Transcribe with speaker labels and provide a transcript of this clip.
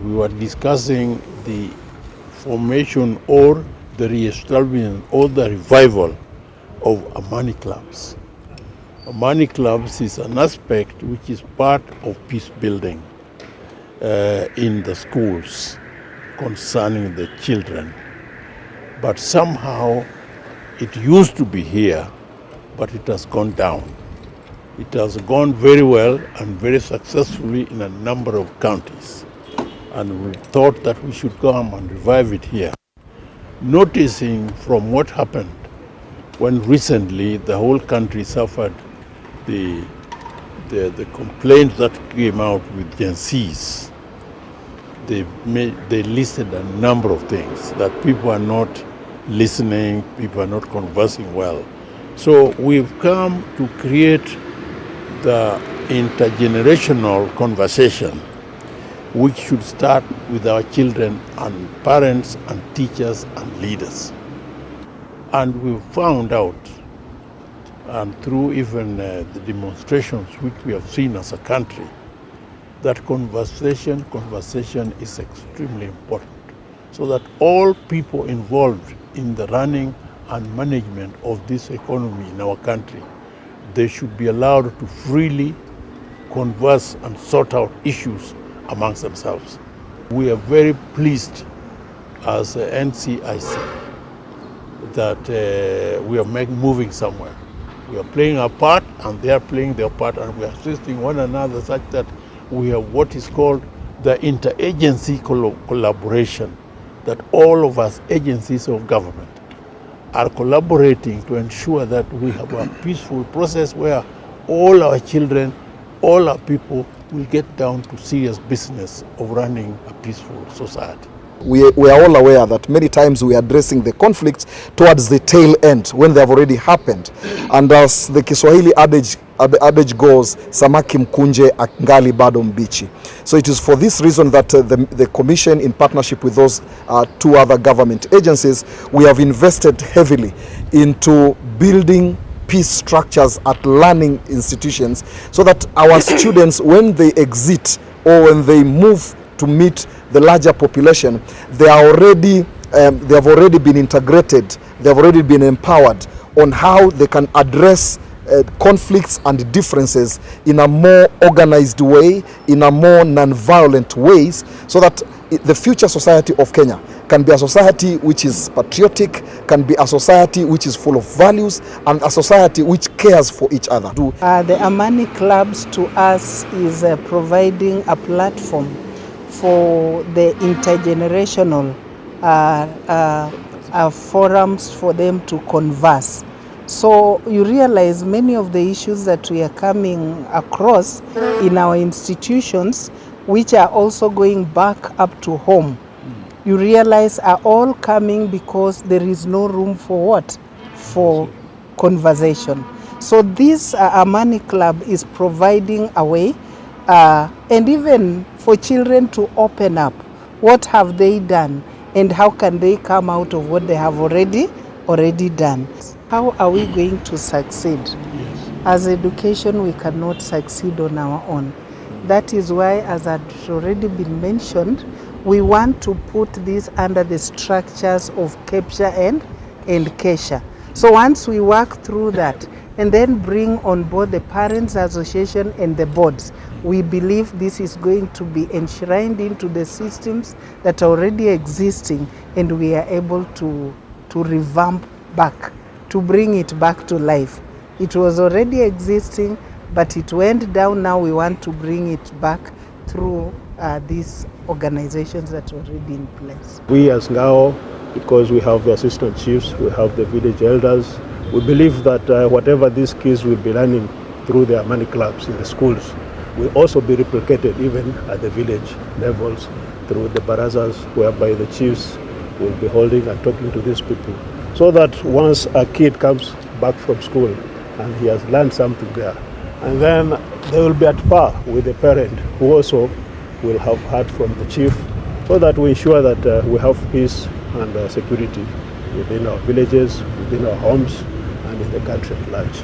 Speaker 1: we were discussing the formation or the re-establishment or the revival of Amani clubs. Amani clubs is an aspect which is part of peace building in the schools concerning the children. But somehow it used to be here, but it has gone down. It has gone very well and very successfully in a number of counties. And we thought that we should come and revive it here. Noticing from what happened when recently the whole country suffered the complaints that came out with Gen Zs, they listed a number of things that people are not listening, people are not conversing well. So we've come to create the intergenerational conversation, which should start with our children and parents and teachers and leaders. And we found out, and through even the demonstrations which we have seen as a country, that conversation is extremely important, so that all people involved in the running and management of this economy in our country, they should be allowed to freely converse and sort out issues amongst themselves. We are very pleased as a NCIC that we are moving somewhere. We are playing our part and they are playing their part, and we are assisting one another such that we have what is called the interagency collaboration, that all of us agencies of government are collaborating to ensure that we have a peaceful process where all our children, all our people will get down to serious business of running a peaceful society.
Speaker 2: We are all aware that many times we are addressing the conflicts towards the tail end when they have already happened. And as the Kiswahili adage goes, samaki mkunje angali bado mbichi. So it is for this reason that the Commission, in partnership with those two other government agencies, we have invested heavily into building peace structures at learning institutions, so that our students, when they exit or when they move to meet the larger population, they have already been integrated, they have already been empowered on how they can address conflicts and differences in a more organized way, in a more non-violent ways, so that the future society of Kenya can be a society which is patriotic, can be a society which is full of values, and a society which cares for each other.
Speaker 3: The Amani clubs to us is providing a platform for the intergenerational forums for them to converse. So you realize many of the issues that we are coming across in our institutions, which are also going back up to home, you realize are all coming because there is no room for what? For conversation. So this Amani Club is providing a way, and even for children to open up. What have they done and how can they come out of what they have already done? How are we going to succeed?
Speaker 1: Yes.
Speaker 3: As education, we cannot succeed on our own. That is why, as had already been mentioned, we want to put this under the structures of CAPTCHA and KESHA. So once we work through that and then bring on board the Parents Association and the boards, we believe this is going to be enshrined into the systems that are already existing, and we are able to revamp back, to bring it back to life. It was already existing, but it went down. Now we want to bring it back through these organizations that are already in place.
Speaker 4: We as Ngao, because we have the assistant chiefs, we have the village elders, we believe that whatever these kids will be learning through the Amani clubs in the schools will also be replicated even at the village levels through the barazas, whereby the chiefs will be holding and talking to these people, so that once a kid comes back from school and he has learned something there, and then they will be at par with the parent who also will have heard from the chief, so that we ensure that we have peace and security within our villages, within our homes, and in the country at large.